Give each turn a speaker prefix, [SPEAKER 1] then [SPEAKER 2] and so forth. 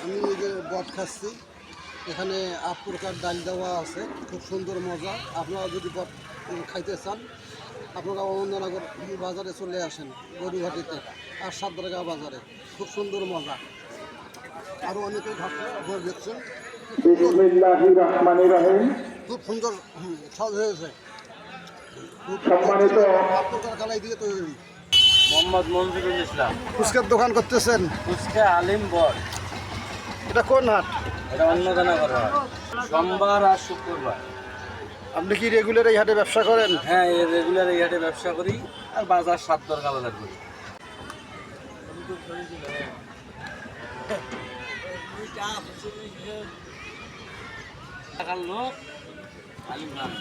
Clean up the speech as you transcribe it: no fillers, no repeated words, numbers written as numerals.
[SPEAKER 1] আমি এই যে বট খাচ্ছি, এখানে ৮ প্রকার ডাল দেওয়া আছে, খুব সুন্দর মজা। আপনারা যদি বট খাইতে চান আপনারা অনন্দনগর বাজারে চলে আসেন, গরুঘাটিতে আর সাতরাগা বাজারে, খুব সুন্দর মজা। আরও অনেকেই খাচ্ছে, আপনারা দেখছেন
[SPEAKER 2] বিসমিল্লাহির রহমানির রহিম।
[SPEAKER 1] খুব সুন্দর স্বাদ হয়েছে। খুব
[SPEAKER 2] সম্মানিত
[SPEAKER 1] ৮ প্রকার কালাই দিয়ে তৈরি।
[SPEAKER 3] মোহাম্মদ মনজুরুল ইসলাম,
[SPEAKER 1] ফুচকার দোকান করতেছেন,
[SPEAKER 3] ফুচকা আলিম বর।
[SPEAKER 1] এটা কোন হাট?
[SPEAKER 3] এটা অন্নদানা করা হয় সোমবার আর শুক্রবার।
[SPEAKER 1] আপনি কি রেগুলার এই হাটে ব্যবসা করেন?
[SPEAKER 3] হ্যাঁ, রেগুলার এই হাটে ব্যবসা করি আর বাজার সাতদরগা বাজার করি। লোক আলিম খান।